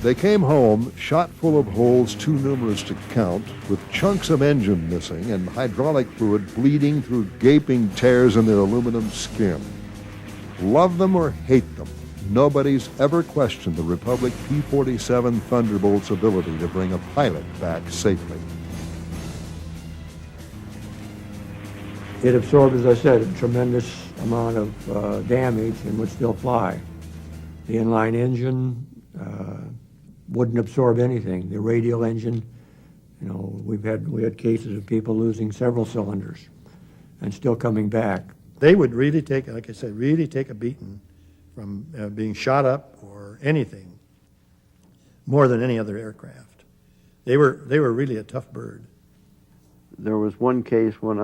They came home shot full of holes too numerous to count, with chunks of engine missing and hydraulic fluid bleeding through gaping tears in their aluminum skin. Love them or hate them, nobody's ever questioned the Republic P-47 Thunderbolt's ability to bring a pilot back safely. It absorbed, as I said, a tremendous amount of damage and would still fly. The inline engine wouldn't absorb anything. The radial engine, you know, we had cases of people losing several cylinders and still coming back. They would really take, like I said, really take a beating from being shot up or anything more than any other aircraft. They were really a tough bird. There was one case when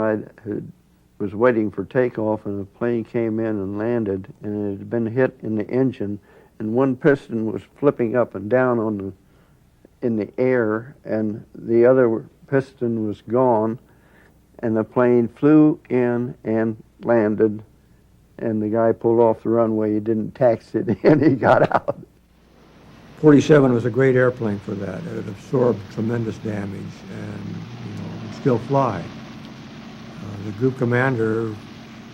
was waiting for takeoff and a plane came in and landed and it had been hit in the engine and one piston was flipping up and down in the air and the other piston was gone and the plane flew in and landed and the guy pulled off the runway. He didn't tax it and he got out. 47 was a great airplane for that. It absorbed tremendous damage and, you know, would still fly. The group commander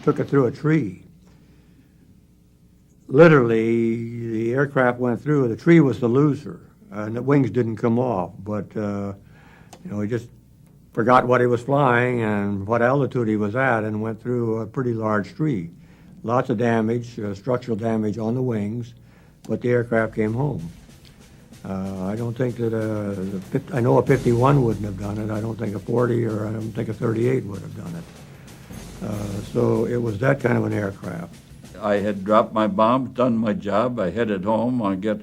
took it through a tree. Literally, the aircraft went through, the tree was the loser, and the wings didn't come off, but, you know, he just forgot what he was flying and what altitude he was at and went through a pretty large tree. Lots of damage, structural damage on the wings, but the aircraft came home. I don't think that I know a 51 wouldn't have done it. I don't think a 40 or I don't think a 38 would have done it. So it was that kind of an aircraft. I had dropped my bomb, done my job. I headed home. I get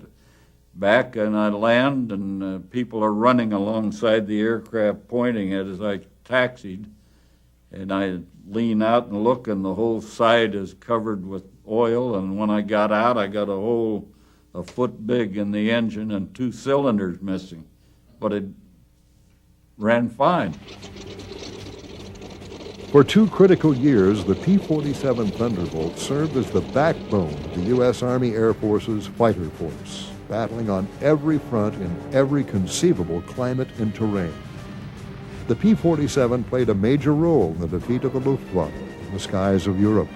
back and I land, and people are running alongside the aircraft pointing at it as I taxied. And I lean out and look, and the whole side is covered with oil. And when I got out, I got a hole a foot big in the engine and 2 cylinders missing. But it ran fine. For 2 critical years, the P-47 Thunderbolt served as the backbone of the U.S. Army Air Force's fighter force, battling on every front in every conceivable climate and terrain. The P-47 played a major role in the defeat of the Luftwaffe in the skies of Europe.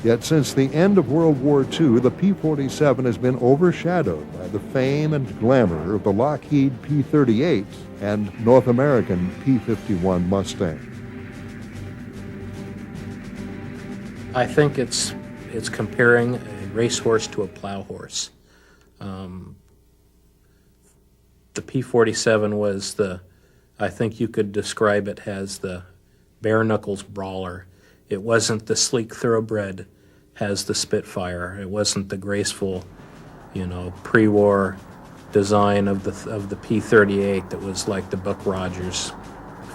Yet since the end of World War II, the P-47 has been overshadowed by the fame and glamour of the Lockheed P-38 and North American P-51 Mustang. I think it's comparing a racehorse to a plow horse. The P-47 was I think you could describe it as the bare-knuckles brawler. It wasn't the sleek thoroughbred as the Spitfire. It wasn't the graceful, you know, pre-war design of the P-38 that was like the Buck Rogers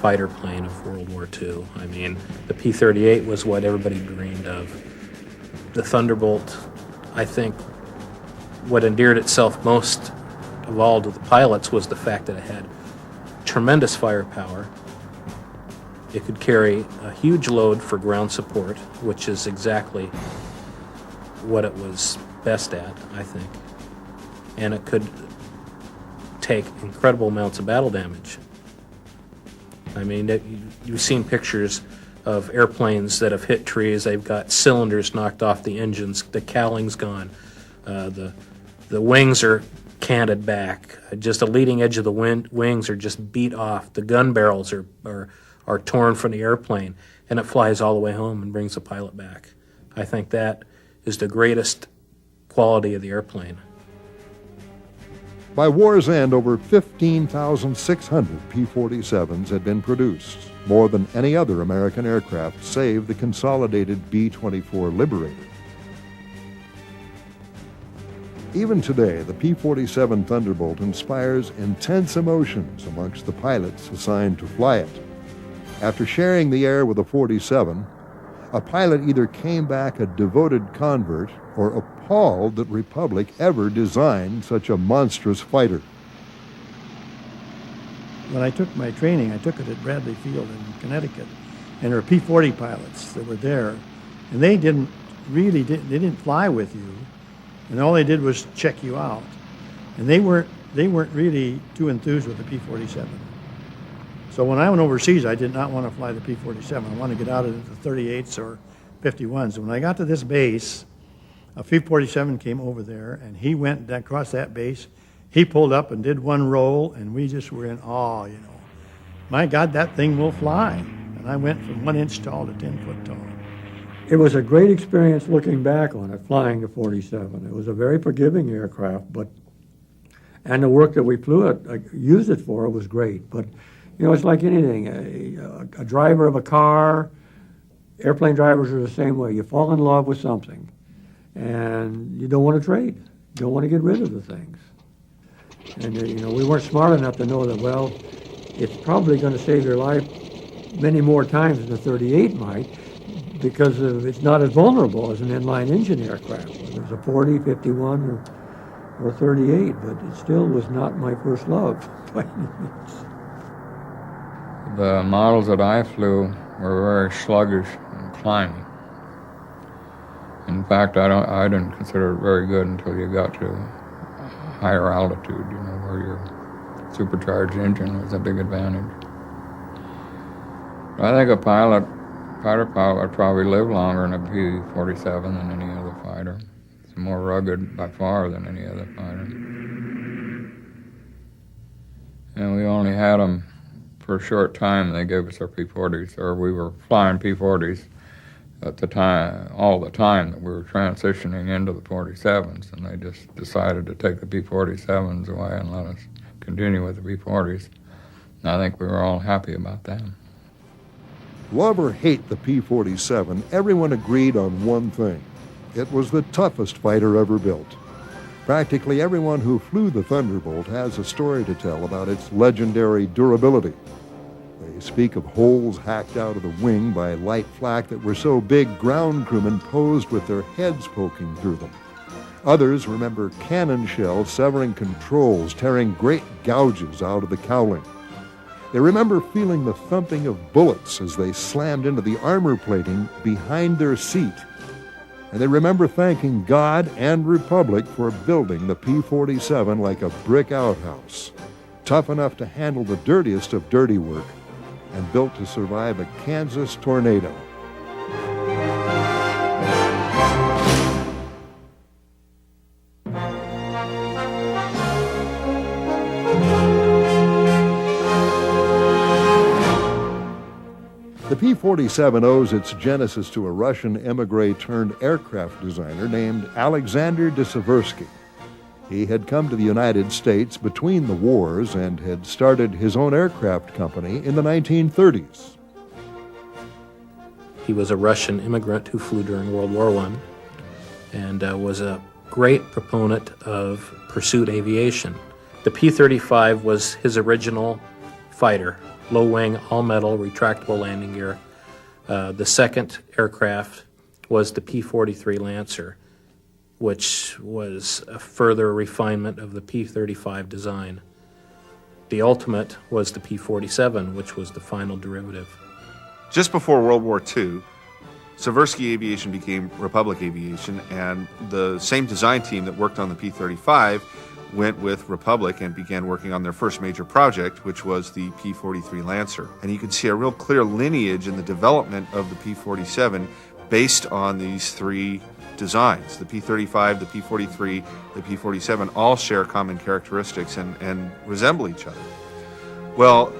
fighter plane of World War II. I mean, the P-38 was what everybody dreamed of. The Thunderbolt, I think, what endeared itself most of all to the pilots was the fact that it had tremendous firepower. It could carry a huge load for ground support, which is exactly what it was best at, I think. And it could take incredible amounts of battle damage. I mean, you've seen pictures of airplanes that have hit trees. They've got cylinders knocked off the engines. The cowling's gone. The wings are canted back. Just the leading edge of the wings are just beat off. The gun barrels are torn from the airplane, and it flies all the way home and brings the pilot back. I think that is the greatest quality of the airplane. By war's end, over 15,600 P-47s had been produced, more than any other American aircraft save the consolidated B-24 Liberator. Even today, the P-47 Thunderbolt inspires intense emotions amongst the pilots assigned to fly it. After sharing the air with a 47, a pilot either came back a devoted convert or appalled that Republic ever designed such a monstrous fighter. When I took my training, I took it at Bradley Field in Connecticut, and there were P-40 pilots that were there, and they didn't fly with you, and all they did was check you out. And they weren't they weren't really too enthused with the P-47. So when I went overseas, I did not want to fly the P-47. I wanted to get out of the 38s or 51s. When I got to this base, a P-47 came over there, and he went across that base. He pulled up and did one roll, and we just were in awe, you know. My God, that thing will fly. And I went from 1 inch tall to 10 foot tall. It was a great experience looking back on it, flying the 47. It was a very forgiving aircraft, and the work that we flew it, used it for, was great. But, you know, it's like anything. A driver of a car, airplane drivers are the same way. You fall in love with something, and you don't want to trade. You don't want to get rid of the things. And, you know, we weren't smart enough to know that, well, it's probably going to save your life many more times than the 38 might, because it's not as vulnerable as an inline engine aircraft, whether it's a 40, 51, or 38, but it still was not my first love by any means. The models that I flew were very sluggish and climbing. In fact, I didn't consider it very good until you got to higher altitude, you know, where your supercharged engine was a big advantage. I think a fighter pilot would probably live longer in a P-47 than any other fighter. It's more rugged by far than any other fighter. And we only had them for a short time. They gave us our P-40s, or we were flying P-40s at the time, all the time that we were transitioning into the 47s, and they just decided to take the P-47s away and let us continue with the P-40s. And I think we were all happy about that. Love or hate the P-47, everyone agreed on one thing. It was the toughest fighter ever built. Practically everyone who flew the Thunderbolt has a story to tell about its legendary durability. They speak of holes hacked out of the wing by light flak that were so big ground crewmen posed with their heads poking through them. Others remember cannon shells severing controls, tearing great gouges out of the cowling. They remember feeling the thumping of bullets as they slammed into the armor plating behind their seat. And they remember thanking God and Republic for building the P-47 like a brick outhouse, tough enough to handle the dirtiest of dirty work, and built to survive a Kansas tornado. The P-47 owes its genesis to a Russian emigre-turned-aircraft designer named Alexander de Seversky. He had come to the United States between the wars and had started his own aircraft company in the 1930s. He was a Russian immigrant who flew during World War I and was a great proponent of pursuit aviation. The P-35 was his original fighter. Low wing, all metal, retractable landing gear. The second aircraft was the P-43 Lancer, which was a further refinement of the P-35 design. The ultimate was the P-47, which was the final derivative. Just before World War II, Seversky Aviation became Republic Aviation, and the same design team that worked on the P-35 went with Republic and began working on their first major project, which was the P-43 Lancer. And you can see a real clear lineage in the development of the P-47 based on these three designs. The P-35, the P-43, the P-47 all share common characteristics and resemble each other. Well,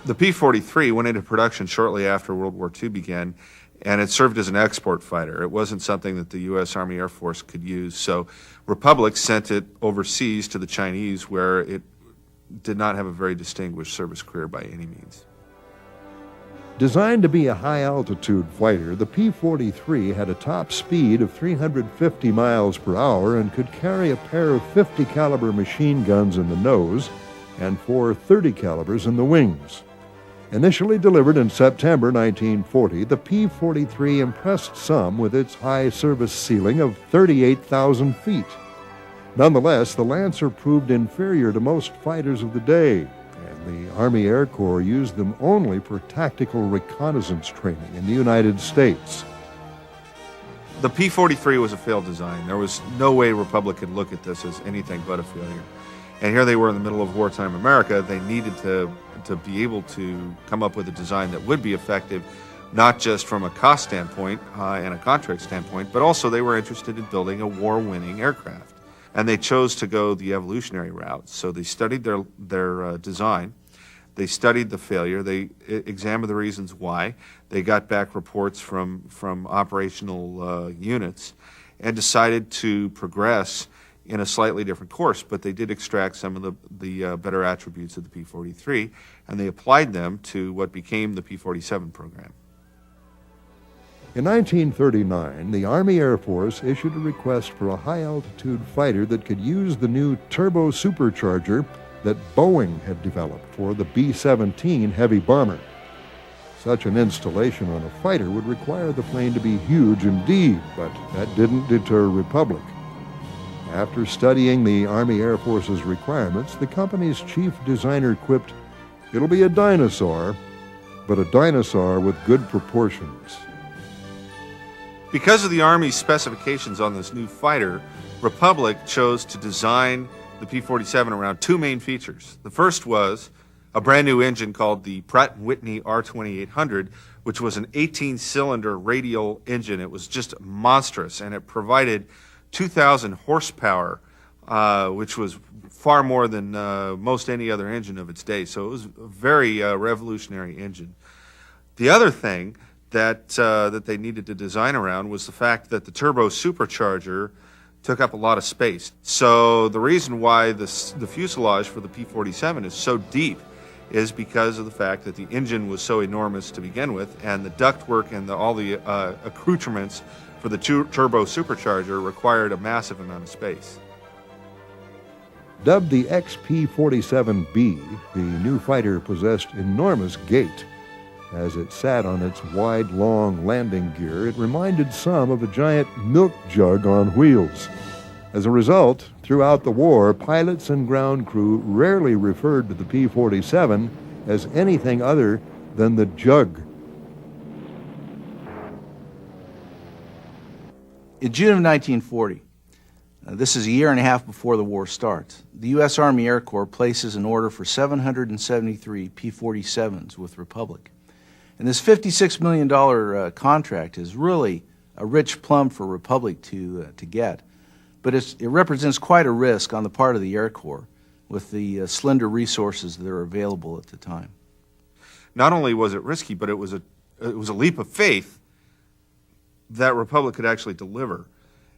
the P-43 went into production shortly after World War II began, and it served as an export fighter. It wasn't something that the U.S. Army Air Force could use. So Republic sent it overseas to the Chinese, where it did not have a very distinguished service career by any means. Designed to be a high-altitude fighter, the P-43 had a top speed of 350 miles per hour and could carry a pair of 50-caliber machine guns in the nose and 4 30 calibers in the wings. Initially delivered in September 1940, the P-43 impressed some with its high service ceiling of 38,000 feet. Nonetheless, the Lancer proved inferior to most fighters of the day, and the Army Air Corps used them only for tactical reconnaissance training in the United States. The P-43 was a failed design. There was no way Republic could look at this as anything but a failure. And here they were in the middle of wartime America. They needed to be able to come up with a design that would be effective, not just from a cost standpoint and a contract standpoint, but also they were interested in building a war-winning aircraft. And they chose to go the evolutionary route. So they studied their design. They studied the failure. They examined the reasons why. They got back reports from operational units and decided to progress in a slightly different course, but they did extract some of the better attributes of the P-43, and they applied them to what became the P-47 program. In 1939, the Army Air Force issued a request for a high-altitude fighter that could use the new turbo supercharger that Boeing had developed for the B-17 heavy bomber. Such an installation on a fighter would require the plane to be huge indeed, but that didn't deter Republic. After studying the Army Air Force's requirements, the company's chief designer quipped, "It'll be a dinosaur, but a dinosaur with good proportions." Because of the Army's specifications on this new fighter, Republic chose to design the P-47 around two main features. The first was a brand new engine called the Pratt & Whitney R2800, which was an 18-cylinder radial engine. It was just monstrous, and it provided 2,000 horsepower, which was far more than most any other engine of its day. So it was a very revolutionary engine. The other thing that they needed to design around was the fact that the turbo supercharger took up a lot of space. So the reason why the fuselage for the P-47 is so deep is because of the fact that the engine was so enormous to begin with, and the ductwork and all the accoutrements for the turbo supercharger required a massive amount of space. Dubbed the XP-47B, the new fighter possessed enormous gait. As it sat on its wide, long landing gear, it reminded some of a giant milk jug on wheels. As a result, throughout the war, pilots and ground crew rarely referred to the P-47 as anything other than the jug. In June of 1940, this is a year and a half before the war starts, the U.S. Army Air Corps places an order for 773 P-47s with Republic. And this $56 million contract is really a rich plum for Republic to get. But it represents quite a risk on the part of the Air Corps with the slender resources that are available at the time. Not only was it risky, but it was a leap of faith that Republic could actually deliver.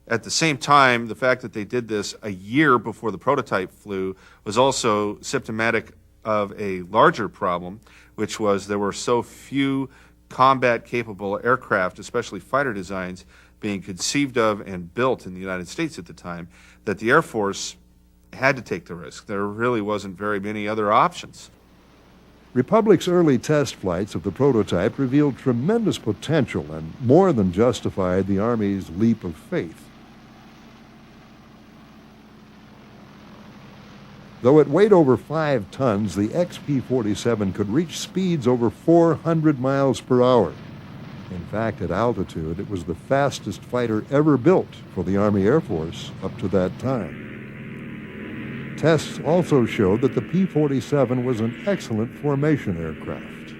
At the same time, the fact that they did this a year before the prototype flew was also symptomatic of a larger problem, which was there were so few combat-capable aircraft, especially fighter designs, being conceived of and built in the United States at the time, that the Air Force had to take the risk. There really wasn't very many other options. Republic's early test flights of the prototype revealed tremendous potential and more than justified the Army's leap of faith. Though it weighed over 5 tons, the XP-47 could reach speeds over 400 miles per hour. In fact, at altitude, it was the fastest fighter ever built for the Army Air Force up to that time. Tests also showed that the P-47 was an excellent formation aircraft.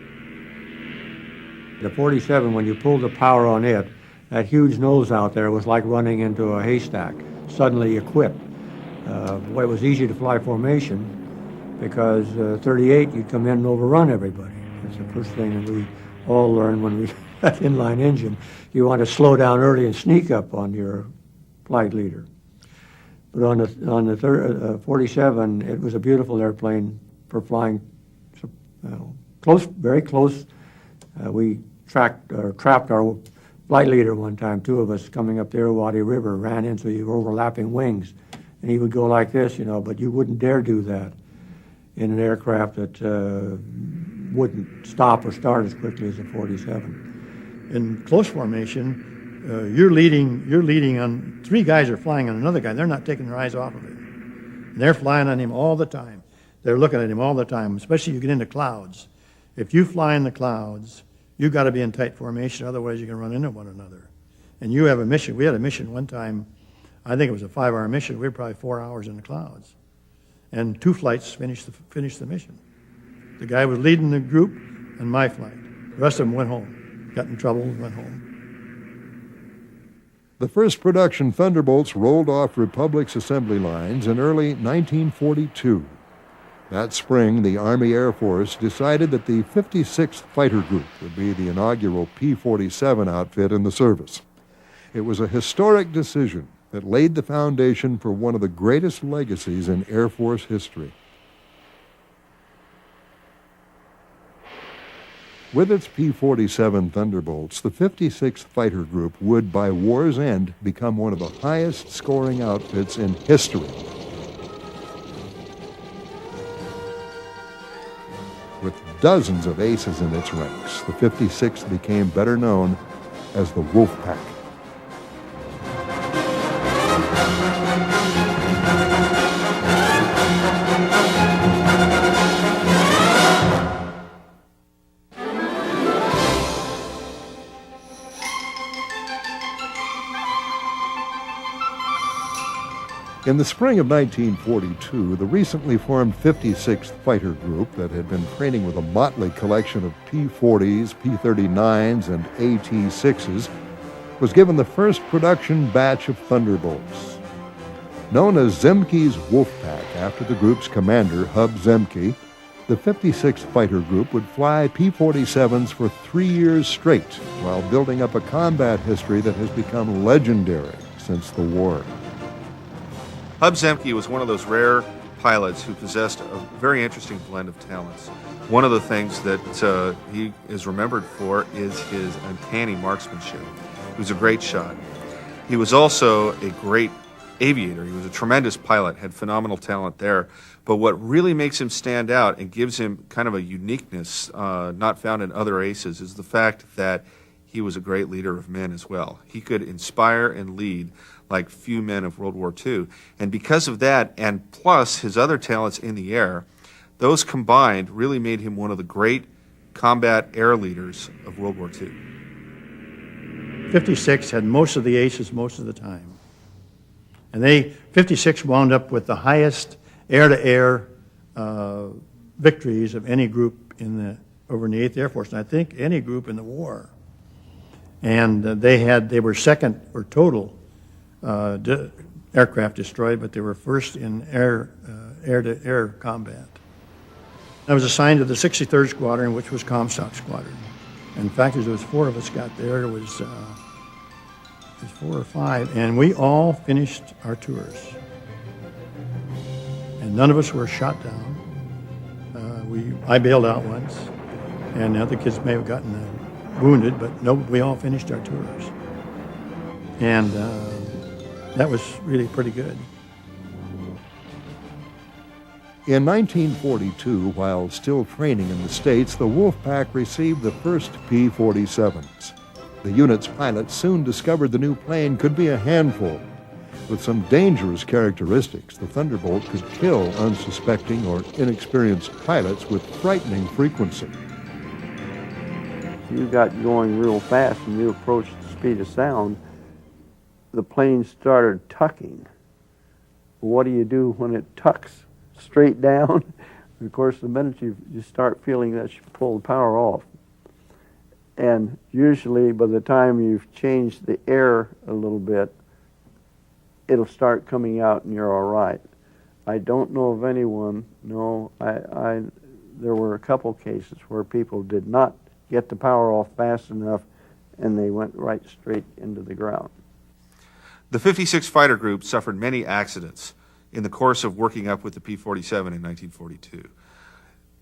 The 47, when you pulled the power on it, that huge nose out there was like running into a haystack, suddenly equipped. Well, it was easy to fly formation because 38, you'd come in and overrun everybody. That's the first thing that we all learned when we had inline engine. You want to slow down early and sneak up on your flight leader. But on the 47, it was a beautiful airplane for flying close, very close. We trapped our flight leader one time. 2 of us coming up the Irrawaddy River ran into the overlapping wings. And he would go like this, but you wouldn't dare do that in an aircraft that wouldn't stop or start as quickly as a 47. In close formation, you're leading on, 3 guys are flying on another guy. They're not taking their eyes off of him. They're flying on him all the time. They're looking at him all the time, especially you get into clouds. If you fly in the clouds, you've got to be in tight formation, otherwise you can run into one another. And you have a mission. We had a mission one time, I think it was a 5-hour mission. We were probably 4 hours in the clouds. and 2 flights finished the mission. The guy was leading the group and my flight. The rest of them went home, got in trouble and went home. The first production Thunderbolts rolled off Republic's assembly lines in early 1942. That spring, the Army Air Force decided that the 56th Fighter Group would be the inaugural P-47 outfit in the service. It was a historic decision that laid the foundation for one of the greatest legacies in Air Force history. With its P-47 Thunderbolts, the 56th Fighter Group would, by war's end, become one of the highest-scoring outfits in history. With dozens of aces in its ranks, the 56th became better known as the Wolfpack. In the spring of 1942, the recently formed 56th Fighter Group that had been training with a motley collection of P-40s, P-39s, and AT-6s was given the first production batch of Thunderbolts. Known as Zemke's Wolfpack after the group's commander, Hub Zemke, the 56th Fighter Group would fly P-47s for 3 years straight while building up a combat history that has become legendary since the war. Hub Zemke was one of those rare pilots who possessed a very interesting blend of talents. One of the things that he is remembered for is his uncanny marksmanship. He was a great shot. He was also a great aviator. He was a tremendous pilot, had phenomenal talent there. But what really makes him stand out and gives him kind of a uniqueness not found in other aces is the fact that he was a great leader of men as well. He could inspire and lead like few men of World War II. And because of that, and plus his other talents in the air, those combined really made him one of the great combat air leaders of World War II. 56 had most of the aces most of the time. And 56 wound up with the highest air-to-air victories of any group over in the 8th Air Force, and I think any group in the war. And they were second for total aircraft destroyed, but they were first in air-to-air combat. I was assigned to the 63rd Squadron, which was Comstock Squadron. In fact, there was 4 of us got there. It was 4 or 5, and we all finished our tours. And none of us were shot down. I bailed out once, and the other kids may have gotten wounded, but no, we all finished our tours. And that was really pretty good. In 1942, while still training in the States, the Wolfpack received the first P-47s. The unit's pilots soon discovered the new plane could be a handful. With some dangerous characteristics, the Thunderbolt could kill unsuspecting or inexperienced pilots with frightening frequency. If you got going real fast and you approached the speed of sound, the plane started tucking. What do you do when it tucks straight down? Of course, the minute you start feeling that, you pull the power off. And usually by the time you've changed the air a little bit, it'll start coming out and you're all right. I don't know of anyone, there were a couple cases where people did not get the power off fast enough and they went right straight into the ground. The 56th Fighter Group suffered many accidents in the course of working up with the P-47 in 1942.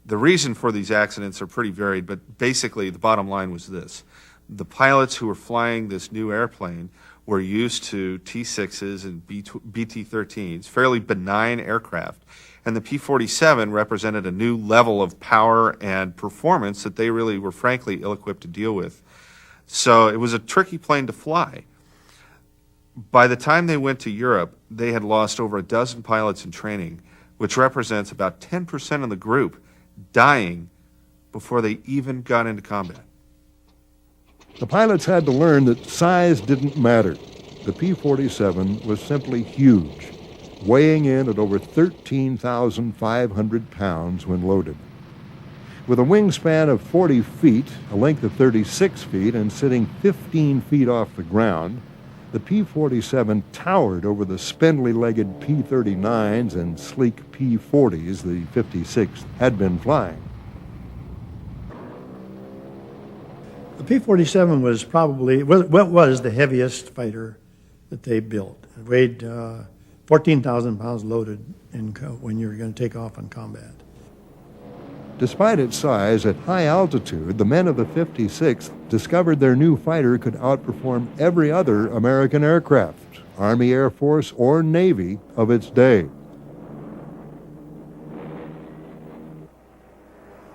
The reason for these accidents are pretty varied, but basically the bottom line was this. The pilots who were flying this new airplane were used to T-6s and BT-13s, fairly benign aircraft, and the P-47 represented a new level of power and performance that they really were frankly ill-equipped to deal with. So it was a tricky plane to fly. By the time they went to Europe, they had lost over a dozen pilots in training, which represents about 10% of the group dying before they even got into combat. The pilots had to learn that size didn't matter. The P-47 was simply huge. weighing in at over 13,500 pounds when loaded. With a wingspan of 40 feet, a length of 36 feet, and sitting 15 feet off the ground, the P-47 towered over the spindly-legged P-39s and sleek P-40s the 56th had been flying. The P-47 was probably, what was the heaviest fighter that they built. It weighed 14,000 pounds loaded when you were going to take off on combat. Despite its size, at high altitude, the men of the 56th discovered their new fighter could outperform every other American aircraft, Army, Air Force, or Navy of its day.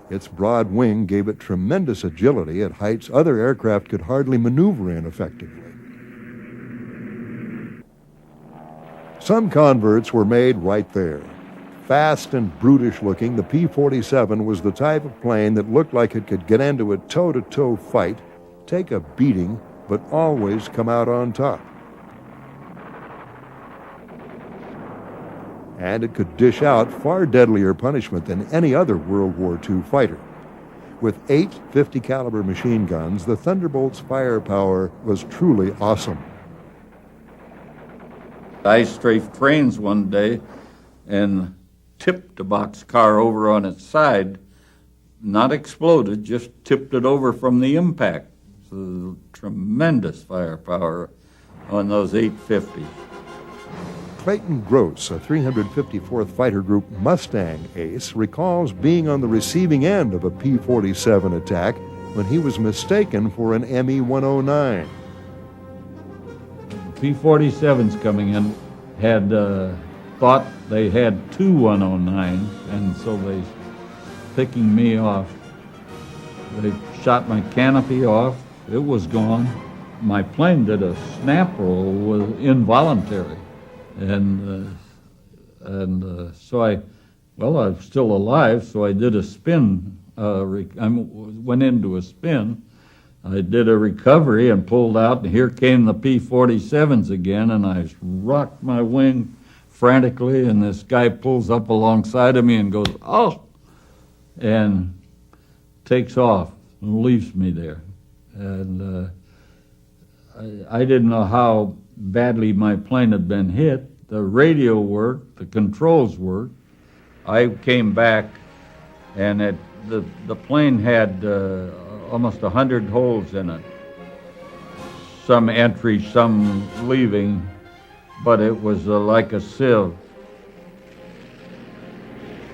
Its broad wing gave it tremendous agility at heights other aircraft could hardly maneuver in effectively. Some converts were made right there. Fast and brutish looking, the P-47 was the type of plane that looked like it could get into a toe-to-toe fight, take a beating, but always come out on top. And it could dish out far deadlier punishment than any other World War II fighter. With 8 .50 caliber machine guns, the Thunderbolt's firepower was truly awesome. I strafed trains one day and tipped a boxcar over on its side, not exploded, just tipped it over from the impact. So tremendous firepower on those 850. Clayton Gross, a 354th Fighter Group Mustang ace, recalls being on the receiving end of a P-47 attack when he was mistaken for an ME-109. P-47s coming in had thought they had 2 109s, and so they, picking me off, they shot my canopy off. It was gone. My plane did a snap roll, was involuntary, and so I was still alive, so I did a spin. I went into a spin. I did a recovery and pulled out, and here came the P-47s again, and I rocked my wing frantically, and this guy pulls up alongside of me and goes, "Oh!" and takes off and leaves me there. And I didn't know how badly my plane had been hit. The radio worked, the controls worked. I came back, and the plane had almost 100 holes in it. Some entry, some leaving, but it was like a sieve.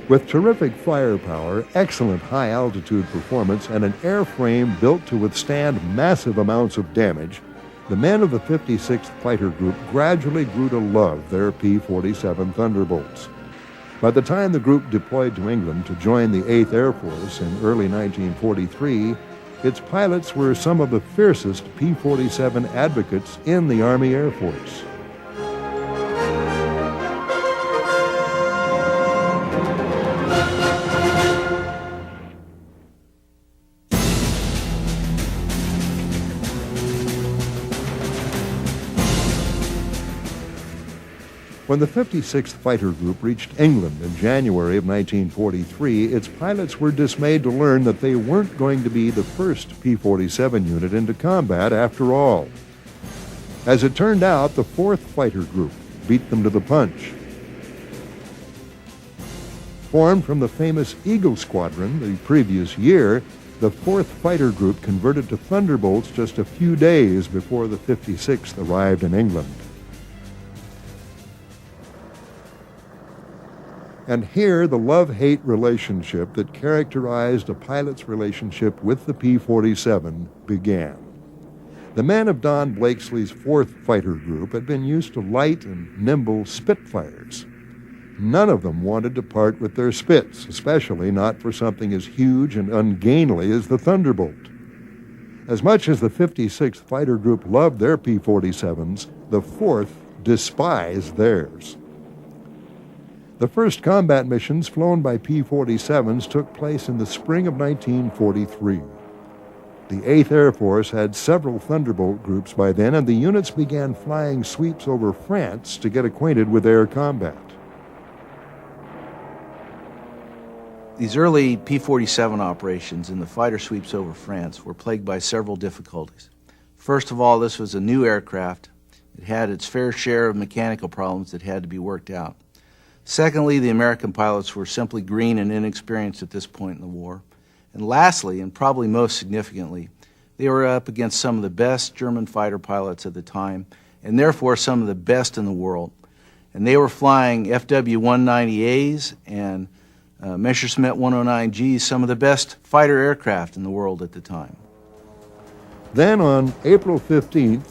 With terrific firepower, excellent high-altitude performance, and an airframe built to withstand massive amounts of damage, the men of the 56th Fighter Group gradually grew to love their P-47 Thunderbolts. By the time the group deployed to England to join the 8th Air Force in early 1943, its pilots were some of the fiercest P-47 advocates in the Army Air Force. When the 56th Fighter Group reached England in January of 1943, its pilots were dismayed to learn that they weren't going to be the first P-47 unit into combat after all. As it turned out, the 4th Fighter Group beat them to the punch. Formed from the famous Eagle Squadron the previous year, the 4th Fighter Group converted to Thunderbolts just a few days before the 56th arrived in England. And here, the love-hate relationship that characterized a pilot's relationship with the P-47 began. The men of Don Blakesley's 4th Fighter Group had been used to light and nimble Spitfires. None of them wanted to part with their Spits, especially not for something as huge and ungainly as the Thunderbolt. As much as the 56th Fighter Group loved their P-47s, the 4th despised theirs. The first combat missions flown by P-47s took place in the spring of 1943. The 8th Air Force had several Thunderbolt groups by then, and the units began flying sweeps over France to get acquainted with air combat. These early P-47 operations in the fighter sweeps over France were plagued by several difficulties. First of all, this was a new aircraft. It had its fair share of mechanical problems that had to be worked out. Secondly, the American pilots were simply green and inexperienced at this point in the war. And lastly, and probably most significantly, they were up against some of the best German fighter pilots at the time, and therefore some of the best in the world. And they were flying FW-190As and Messerschmitt 109Gs, some of the best fighter aircraft in the world at the time. Then on April 15th,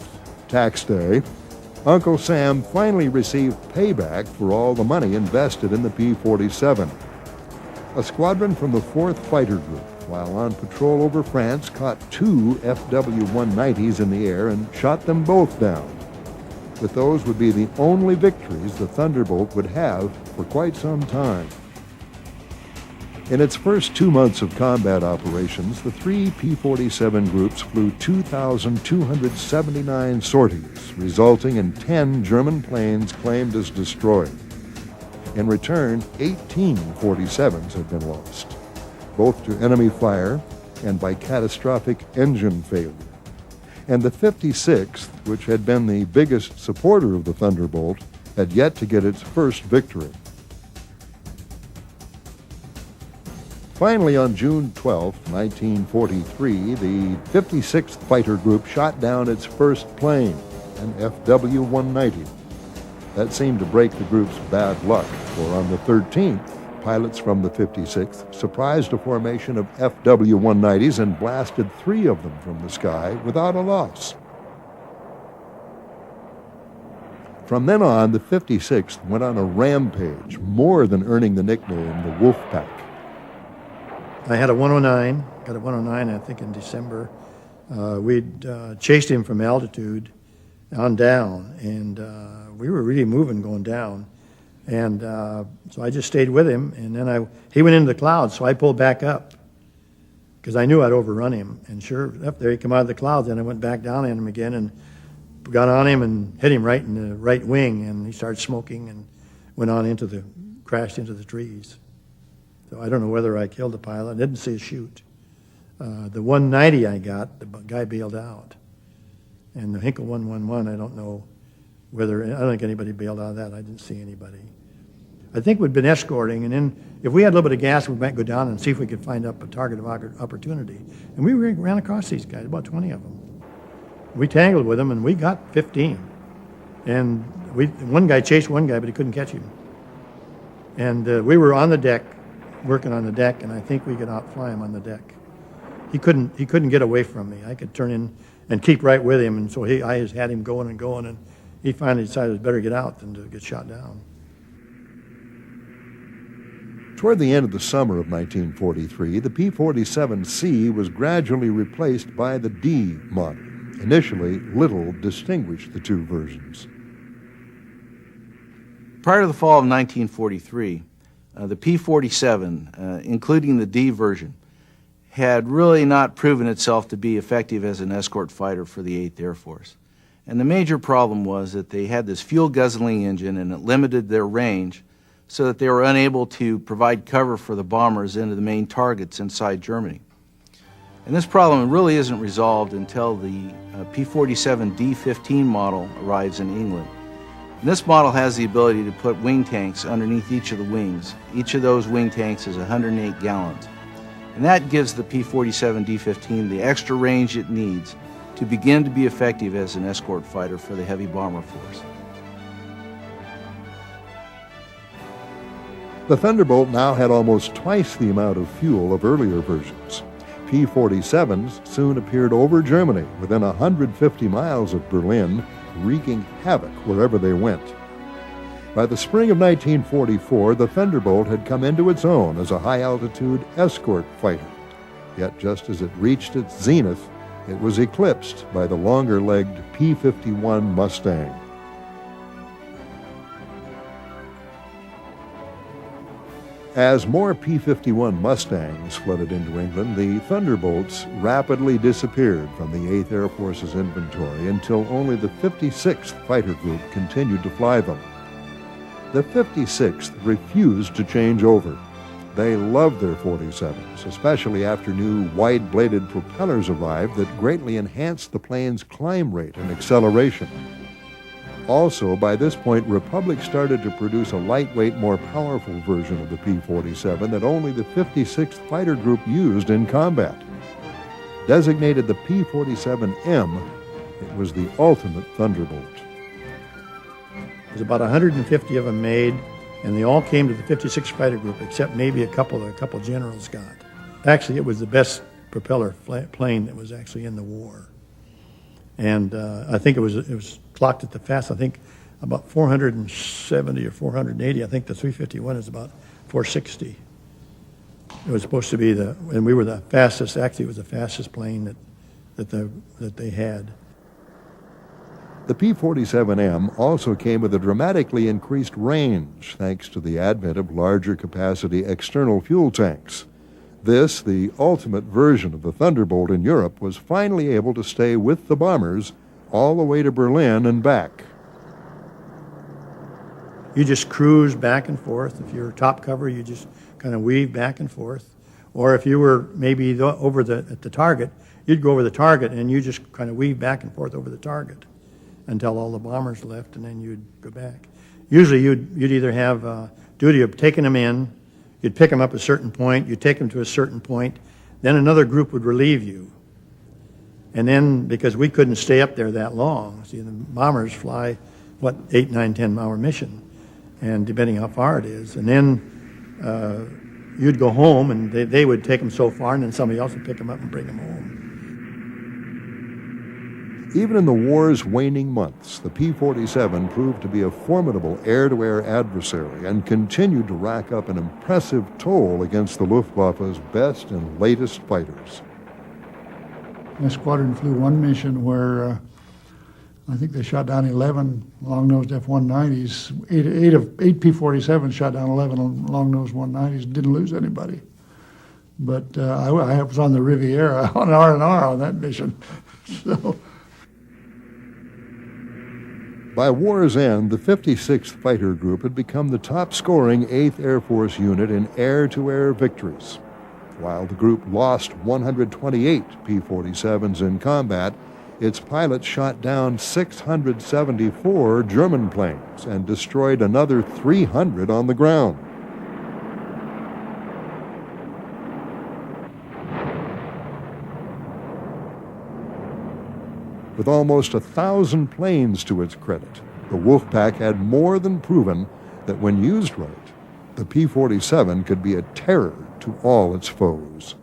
tax day, Uncle Sam finally received payback for all the money invested in the P-47. A squadron from the 4th Fighter Group, while on patrol over France, caught 2 FW-190s in the air and shot them both down. But those would be the only victories the Thunderbolt would have for quite some time. In its first 2 months of combat operations, the 3 P-47 groups flew 2,279 sorties, resulting in 10 German planes claimed as destroyed. In return, 18 47s had been lost, both to enemy fire and by catastrophic engine failure. And the 56th, which had been the biggest supporter of the Thunderbolt, had yet to get its first victory. Finally, on June 12, 1943, the 56th Fighter Group shot down its first plane, an FW-190. That seemed to break the group's bad luck, for on the 13th, pilots from the 56th surprised a formation of FW-190s and blasted 3 of them from the sky without a loss. From then on, the 56th went on a rampage, more than earning the nickname the Wolf Pack. I had a 109, got a 109 I think in December. We'd chased him from altitude on down, and we were really moving going down. And so I just stayed with him, and then he went into the clouds, so I pulled back up because I knew I'd overrun him. And sure, up there he came out of the clouds, and I went back down on him again and got on him and hit him right in the right wing, and he started smoking and went on crashed into the trees. So I don't know whether I killed the pilot. I didn't see a shoot. The 190 I got, the guy bailed out. And the Hinkle 111, I don't know I don't think anybody bailed out of that. I didn't see anybody. I think we'd been escorting, and then if we had a little bit of gas, we might go down and see if we could find up a target of opportunity. And we ran across these guys, about 20 of them. We tangled with them, and we got 15. And one guy chased one guy, but he couldn't catch him. And we were on the deck, working on the deck, and I think we could outfly him on the deck. He couldn't get away from me. I could turn in and keep right with him, and so I just had him going, and he finally decided it was better get out than to get shot down. Toward the end of the summer of 1943, the P-47C was gradually replaced by the D model. Initially, little distinguished the two versions. Prior to the fall of 1943, the P-47, including the D version, had really not proven itself to be effective as an escort fighter for the 8th Air Force. And the major problem was that they had this fuel-guzzling engine, and it limited their range so that they were unable to provide cover for the bombers into the main targets inside Germany. And this problem really isn't resolved until the P-47 D-15 model arrives in England. And this model has the ability to put wing tanks underneath each of the wings. Each of those wing tanks is 108 gallons. And that gives the P-47 D-15 the extra range it needs to begin to be effective as an escort fighter for the heavy bomber force. The Thunderbolt now had almost twice the amount of fuel of earlier versions. P-47s soon appeared over Germany, within 150 miles of Berlin, wreaking havoc wherever they went. By the spring of 1944, the Thunderbolt had come into its own as a high-altitude escort fighter. Yet just as it reached its zenith, it was eclipsed by the longer-legged P-51 Mustang. As more P-51 Mustangs flooded into England, the Thunderbolts rapidly disappeared from the 8th Air Force's inventory until only the 56th Fighter Group continued to fly them. The 56th refused to change over. They loved their 47s, especially after new wide-bladed propellers arrived that greatly enhanced the plane's climb rate and acceleration. Also, by this point, Republic started to produce a lightweight, more powerful version of the P-47 that only the 56th Fighter Group used in combat. Designated the P-47M, it was the ultimate Thunderbolt. There's about 150 of them made, and they all came to the 56th Fighter Group, except maybe a couple generals got. Actually, it was the best propeller plane that was actually in the war. And I think it was clocked at the fast, I think about 470 or 480. I think the 351 is about 460. It was supposed to be and we were the fastest, actually it was the fastest plane that they had. The P-47M also came with a dramatically increased range thanks to the advent of larger capacity external fuel tanks. This, the ultimate version of the Thunderbolt in Europe, was finally able to stay with the bombers all the way to Berlin and back. You just cruise back and forth. If you're top cover, you just kind of weave back and forth. Or if you were maybe at the target, you'd go over the target and you just kind of weave back and forth over the target until all the bombers left, and then you'd go back. Usually you'd either have duty of taking them in, you'd pick them up at a certain point, you'd take them to a certain point, then another group would relieve you. And then, because we couldn't stay up there that long, see, the bombers fly, 8, 9, 10-hour mission, and depending how far it is. And then you'd go home, and they would take them so far, and then somebody else would pick them up and bring them home. Even in the war's waning months, the P-47 proved to be a formidable air-to-air adversary and continued to rack up an impressive toll against the Luftwaffe's best and latest fighters. My squadron flew one mission where I think they shot down 11 long-nosed F-190s. Eight P-47s shot down 11 long-nosed 190s, didn't lose anybody. But I was on the Riviera on R&R on that mission. So. By war's end, the 56th Fighter Group had become the top-scoring 8th Air Force unit in air-to-air victories. While the group lost 128 P-47s in combat, its pilots shot down 674 German planes and destroyed another 300 on the ground. With almost 1,000 planes to its credit, the Wolfpack had more than proven that when used right, the P-47 could be a terror to all its foes.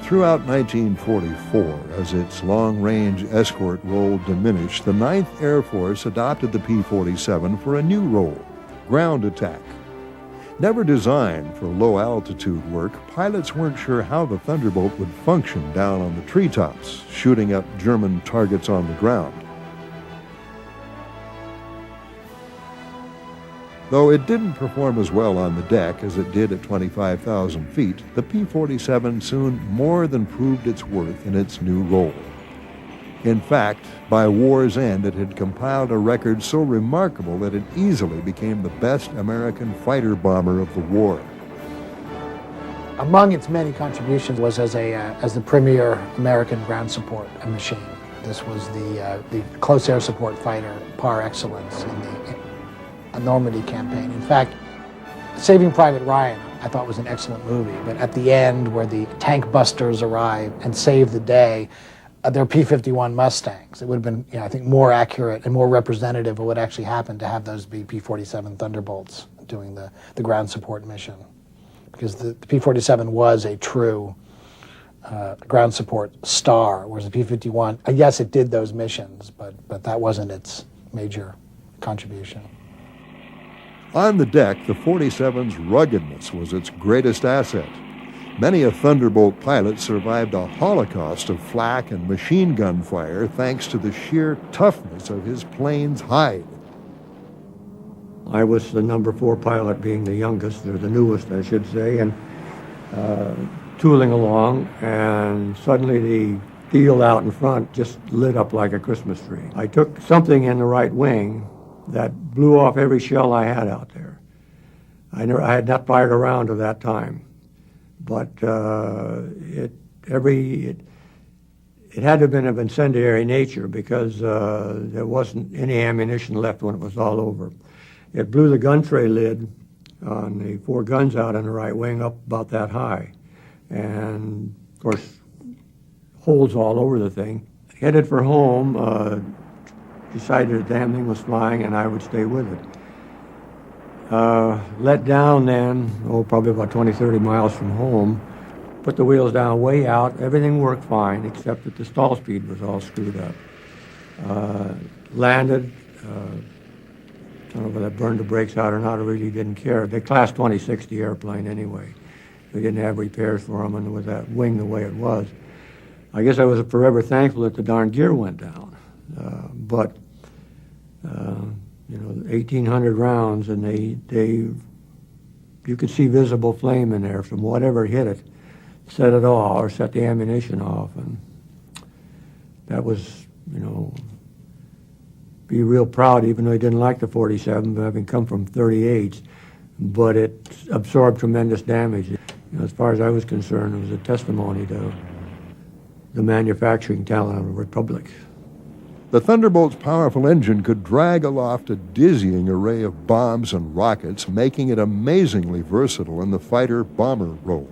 Throughout 1944, as its long-range escort role diminished, the 9th Air Force adopted the P-47 for a new role, ground attack. Never designed for low-altitude work, pilots weren't sure how the Thunderbolt would function down on the treetops, shooting up German targets on the ground. Though it didn't perform as well on the deck as it did at 25,000 feet, the P-47 soon more than proved its worth in its new role. In fact, by war's end, it had compiled a record so remarkable that it easily became the best American fighter bomber of the war. Among its many contributions was as the premier American ground support machine. This was the close air support fighter par excellence in the Normandy campaign. In fact, Saving Private Ryan, I thought was an excellent movie, but at the end where the tank busters arrive and save the day, they're P-51 Mustangs. It would have been, I think, more accurate and more representative of what actually happened to have those be P-47 Thunderbolts doing the ground support mission. Because the P-47 was a true ground support star, whereas the P-51, yes, it did those missions, but that wasn't its major contribution. On the deck, the 47's ruggedness was its greatest asset. Many a Thunderbolt pilot survived a holocaust of flak and machine gun fire thanks to the sheer toughness of his plane's hide. I was the number 4 pilot, being the youngest, or the newest, I should say, and tooling along, and suddenly the field out in front just lit up like a Christmas tree. I took something in the right wing that blew off every shell I had out there. I had not fired a round at that time, but it had to have been of incendiary nature because there wasn't any ammunition left when it was all over. It blew the gun tray lid on the 4 guns out on the right wing up about that high, and of course holes all over the thing. Headed for home, decided the damn thing was flying and I would stay with it. Let down then, probably about 20-30 miles from home, put the wheels down way out, everything worked fine except that the stall speed was all screwed up. Landed, I don't know whether that burned the brakes out or not, I really didn't care. They class 2060 airplane anyway. We didn't have repairs for them, and with that wing the way it was, I guess I was forever thankful that the darn gear went down. But 1,800 rounds, and you could see visible flame in there from whatever hit it, set it off or set the ammunition off, and that was, be real proud, even though he didn't like the 47, having come from 38s, but it absorbed tremendous damage. As far as I was concerned, it was a testimony to the manufacturing talent of the Republic. The Thunderbolt's powerful engine could drag aloft a dizzying array of bombs and rockets, making it amazingly versatile in the fighter-bomber role.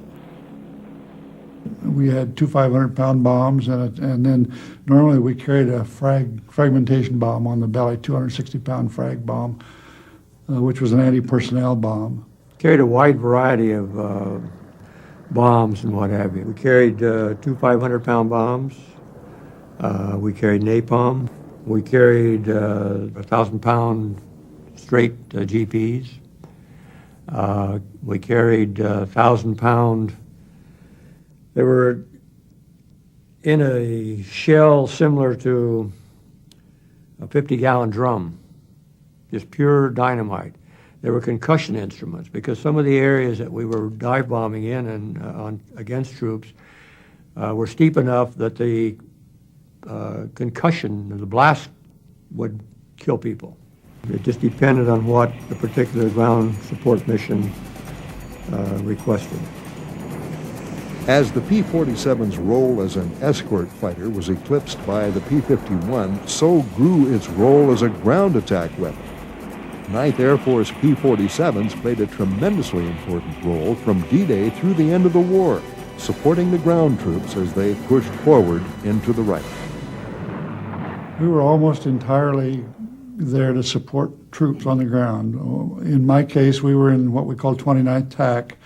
We had 2 500-pound bombs, and then normally we carried a fragmentation bomb on the belly, 260-pound frag bomb, which was an anti-personnel bomb. Carried a wide variety of bombs and what have you. We carried 2 500-pound bombs. We carried napalm. We carried 1,000-pound straight GPs. We carried 1,000-pound. They were in a shell similar to a 50-gallon drum, just pure dynamite. They were concussion instruments because some of the areas that we were dive bombing in and against troops were steep enough that the concussion, the blast, would kill people. It just depended on what the particular ground support mission requested. As the P-47's role as an escort fighter was eclipsed by the P-51, so grew its role as a ground attack weapon. 9th Air Force P-47s played a tremendously important role from D-Day through the end of the war, supporting the ground troops as they pushed forward into the Reich. We were almost entirely there to support troops on the ground. In my case, we were in what we call 29th TAC.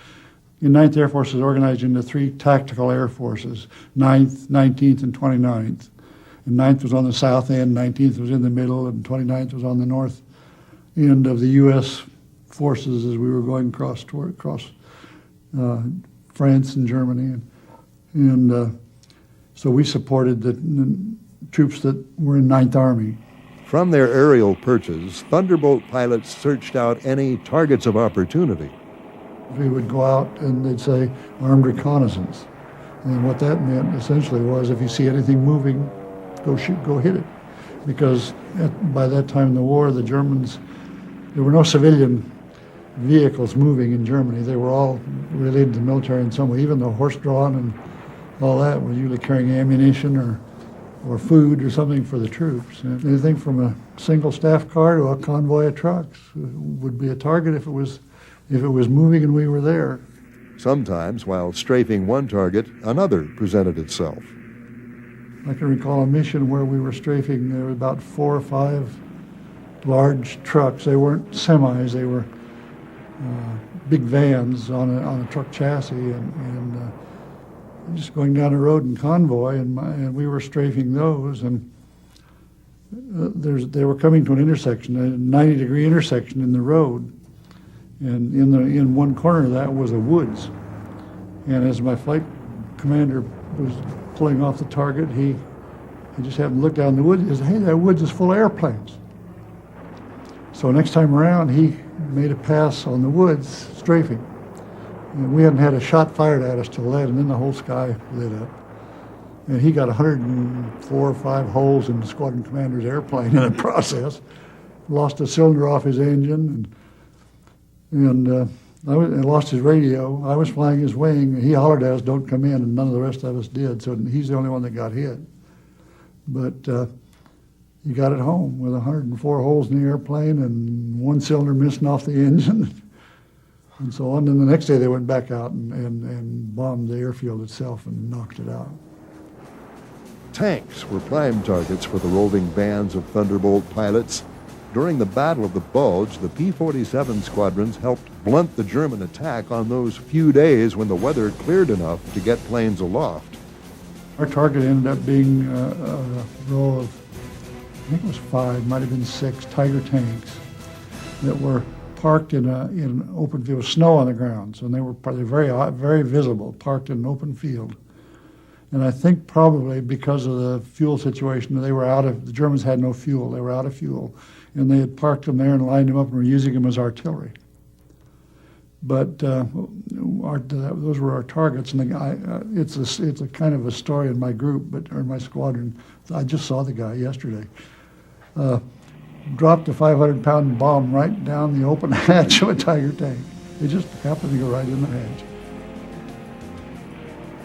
The 9th Air Force is organized into 3 tactical air forces, 9th, 19th, and 29th. And 9th was on the south end, 19th was in the middle, and 29th was on the north end of the U.S. forces as we were going across France and Germany. And so we supported the troops that were in 9th Army. From their aerial perches, Thunderbolt pilots searched out any targets of opportunity. We would go out and they'd say armed reconnaissance. And what that meant essentially was if you see anything moving, go shoot, go hit it. Because by that time in the war, the Germans, there were no civilian vehicles moving in Germany. They were all related to the military in some way. Even the horse-drawn and all that were usually carrying ammunition or food or something for the troops. And anything from a single staff car to a convoy of trucks would be a target if it was moving and we were there. Sometimes, while strafing one target, another presented itself. I can recall a mission where we were strafing, there were about 4 or 5 large trucks. They weren't semis, they were big vans on a truck chassis, and just going down the road in convoy, and we were strafing those, and they were coming to an intersection, a 90-degree intersection in the road. And in one corner of that was a woods. And as my flight commander was pulling off the target, he just happened to look down the woods and said, "Hey, that woods is full of airplanes." So next time around, he made a pass on the woods, strafing. And we hadn't had a shot fired at us till then, and then the whole sky lit up. And he got 104 or 5 holes in the squadron commander's airplane in the process. Lost a cylinder off his engine, and lost his radio. I was flying his wing. He hollered at us, "Don't come in," and none of the rest of us did. So he's the only one that got hit. But he got it home with 104 holes in the airplane and one cylinder missing off the engine, and so on. And the next day they went back out and bombed the airfield itself and knocked it out. Tanks were prime targets for the roving bands of Thunderbolt pilots. During the Battle of the Bulge, the P-47 squadrons helped blunt the German attack on those few days when the weather cleared enough to get planes aloft. Our target ended up being a row of, I think it was 5, might have been 6 Tiger tanks that were parked in an open field with snow on the ground. So they were probably very visible, parked in an open field. And I think probably because of the fuel situation, the Germans had no fuel. They were out of fuel. And they had parked them there and lined them up and were using them as artillery. But those were our targets. And the guy, it's a kind of a story in my group, or in my squadron. I just saw the guy yesterday. Dropped a 500-pound bomb right down the open hatch of a Tiger tank. It just happened to go right in the hatch.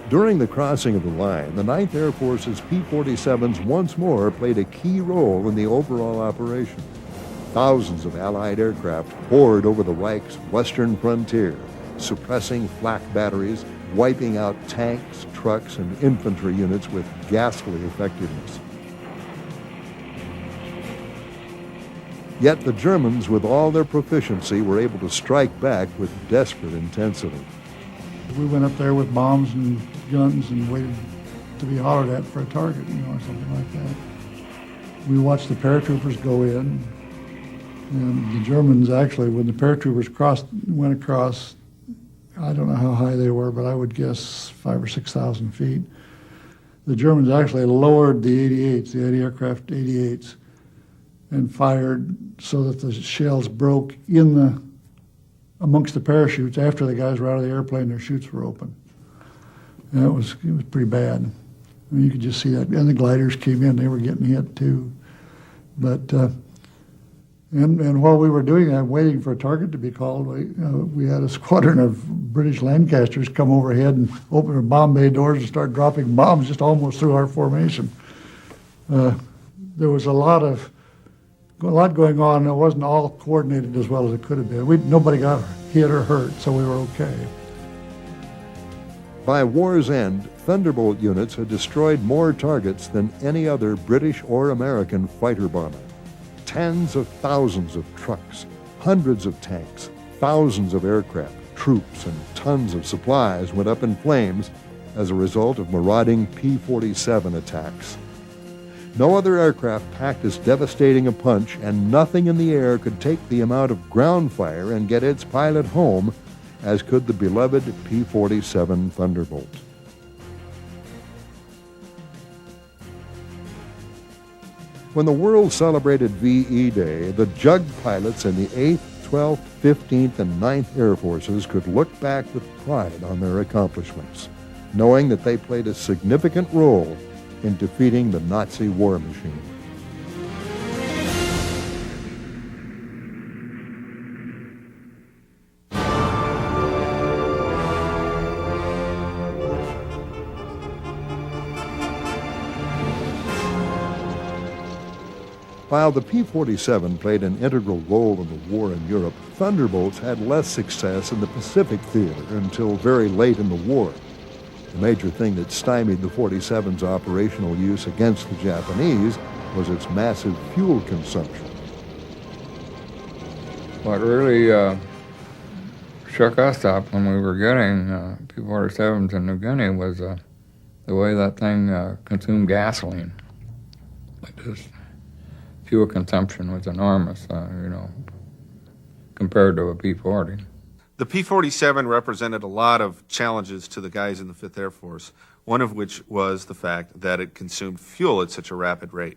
During the crossing of the line, the 9th Air Force's P-47s once more played a key role in the overall operation. Thousands of Allied aircraft poured over the Reich's western frontier, suppressing flak batteries, wiping out tanks, trucks, and infantry units with ghastly effectiveness. Yet the Germans, with all their proficiency, were able to strike back with desperate intensity. We went up there with bombs and guns and waited to be hollered at for a target, or something like that. We watched the paratroopers go in, and the Germans actually, when the paratroopers went across, I don't know how high they were, but I would guess 5,000 or 6,000 feet. The Germans actually lowered the 88s, the anti-aircraft 88s, and fired so that the shells broke amongst the parachutes. After the guys were out of the airplane, their chutes were open. And it was pretty bad. I mean, you could just see that. And the gliders came in; they were getting hit too. But and while we were doing that, waiting for a target to be called, we had a squadron of British Lancasters come overhead and open the bomb bay doors and start dropping bombs just almost through our formation. There was a lot going on. It wasn't all coordinated as well as it could have been. Nobody got hit or hurt, so we were okay. By war's end, Thunderbolt units had destroyed more targets than any other British or American fighter bomber. Tens of thousands of trucks, hundreds of tanks, thousands of aircraft, troops, and tons of supplies went up in flames as a result of marauding P-47 attacks. No other aircraft packed as devastating a punch, and nothing in the air could take the amount of ground fire and get its pilot home as could the beloved P-47 Thunderbolt. When the world celebrated VE Day, the JUG pilots in the 8th, 12th, 15th, and 9th Air Forces could look back with pride on their accomplishments, knowing that they played a significant role in defeating the Nazi war machine. While the P-47 played an integral role in the war in Europe, Thunderbolts had less success in the Pacific theater until very late in the war. The major thing that stymied the 47's operational use against the Japanese was its massive fuel consumption. What really shook us up when we were getting P-47s in New Guinea was the way that thing consumed gasoline. Fuel consumption was enormous, compared to a P-40. The P-47 represented a lot of challenges to the guys in the 5th Air Force, one of which was the fact that it consumed fuel at such a rapid rate.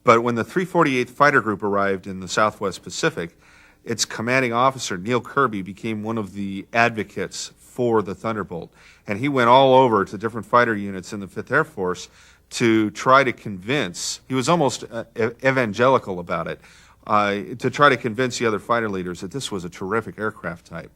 But when the 348th Fighter Group arrived in the Southwest Pacific, its commanding officer, Neil Kirby, became one of the advocates for the Thunderbolt. And he went all over to different fighter units in the 5th Air Force to try to convince, he was almost evangelical about it, to try to convince the other fighter leaders that this was a terrific aircraft type.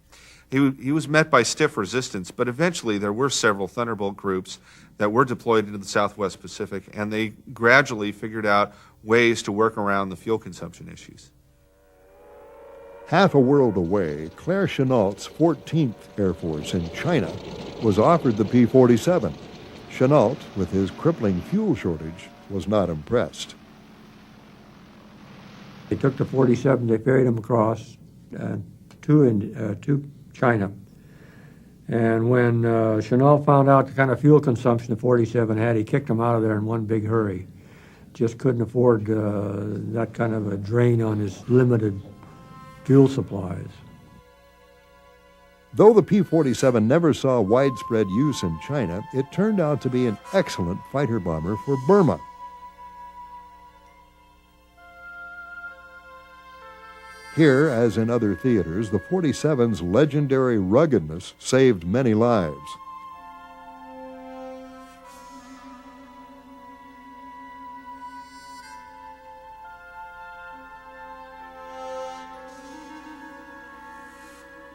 He was met by stiff resistance, but eventually there were several Thunderbolt groups that were deployed into the Southwest Pacific, and they gradually figured out ways to work around the fuel consumption issues. Half a world away, Claire Chennault's 14th Air Force in China was offered the P-47. Chennault, with his crippling fuel shortage, was not impressed. They took the 47, they ferried them across to China. And when Chennault found out the kind of fuel consumption the 47 had, he kicked them out of there in one big hurry. Just couldn't afford that kind of a drain on his limited fuel supplies. Though the P-47 never saw widespread use in China, it turned out to be an excellent fighter bomber for Burma. Here, as in other theaters, the 47's legendary ruggedness saved many lives.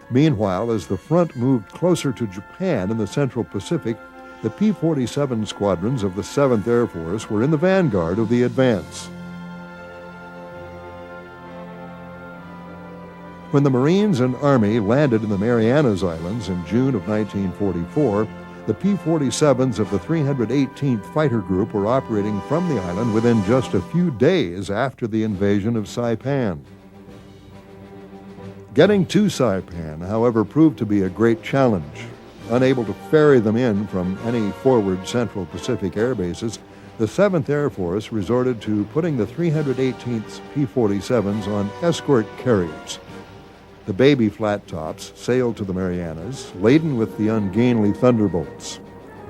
Meanwhile, as the front moved closer to Japan in the Central Pacific, the P-47 squadrons of the 7th Air Force were in the vanguard of the advance. When the Marines and Army landed in the Marianas Islands in June of 1944, the P-47s of the 318th Fighter Group were operating from the island within just a few days after the invasion of Saipan. Getting to Saipan, however, proved to be a great challenge. Unable to ferry them in from any forward Central Pacific air bases, the 7th Air Force resorted to putting the 318th P-47s on escort carriers. The baby flat tops sailed to the Marianas, laden with the ungainly Thunderbolts.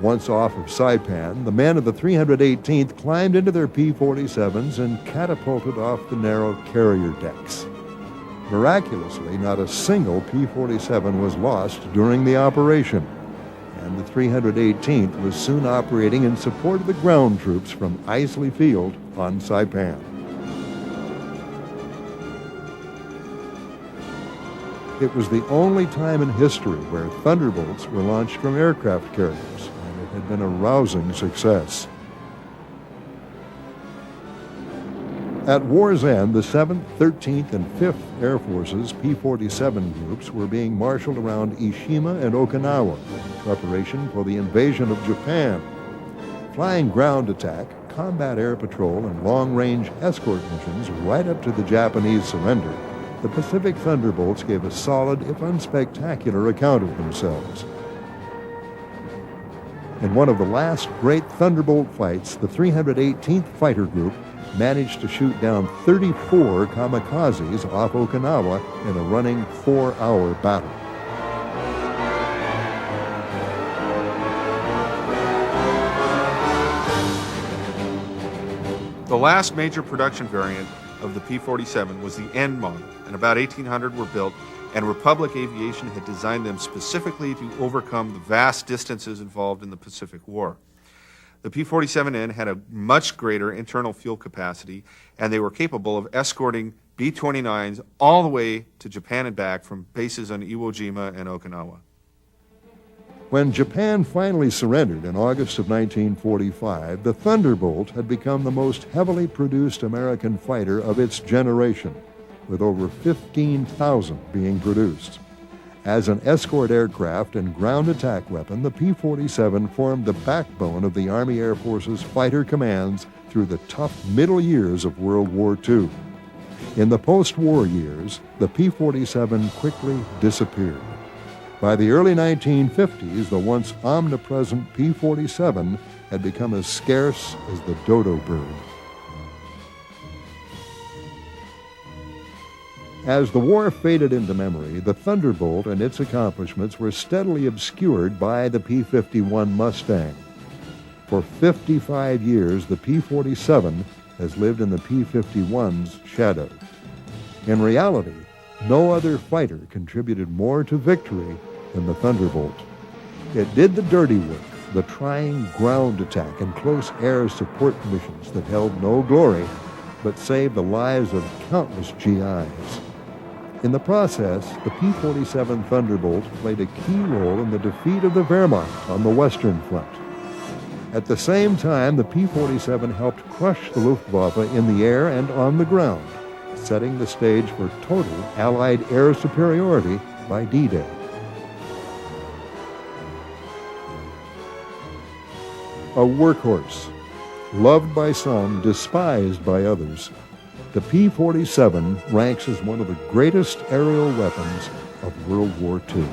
Once off of Saipan, the men of the 318th climbed into their P-47s and catapulted off the narrow carrier decks. Miraculously, not a single P-47 was lost during the operation, and the 318th was soon operating in support of the ground troops from Isley Field on Saipan. It was the only time in history where Thunderbolts were launched from aircraft carriers, and it had been a rousing success. At war's end, the 7th, 13th, and 5th Air Force's P-47 groups were being marshaled around Ishima and Okinawa in preparation for the invasion of Japan. Flying ground attack, combat air patrol, and long-range escort missions right up to the Japanese surrender, the Pacific Thunderbolts gave a solid, if unspectacular, account of themselves. In one of the last great Thunderbolt fights, the 318th Fighter Group managed to shoot down 34 kamikazes off Okinawa in a running 4-hour battle. The last major production variant of the P-47 was the N model, and about 1,800 were built, and Republic Aviation had designed them specifically to overcome the vast distances involved in the Pacific War. The P-47N had a much greater internal fuel capacity, and they were capable of escorting B-29s all the way to Japan and back from bases on Iwo Jima and Okinawa. When Japan finally surrendered in August of 1945, the Thunderbolt had become the most heavily produced American fighter of its generation, with over 15,000 being produced. As an escort aircraft and ground attack weapon, the P-47 formed the backbone of the Army Air Force's fighter commands through the tough middle years of World War II. In the post-war years, the P-47 quickly disappeared. By the early 1950s, the once omnipresent P-47 had become as scarce as the dodo bird. As the war faded into memory, the Thunderbolt and its accomplishments were steadily obscured by the P-51 Mustang. For 55 years, the P-47 has lived in the P-51's shadow. In reality, no other fighter contributed more to victory than the Thunderbolt. It did the dirty work, the trying ground attack and close air support missions that held no glory, but saved the lives of countless GIs. In the process, the P-47 Thunderbolt played a key role in the defeat of the Wehrmacht on the Western Front. At the same time, the P-47 helped crush the Luftwaffe in the air and on the ground, setting the stage for total Allied air superiority by D-Day. A workhorse, loved by some, despised by others, the P-47 ranks as one of the greatest aerial weapons of World War II.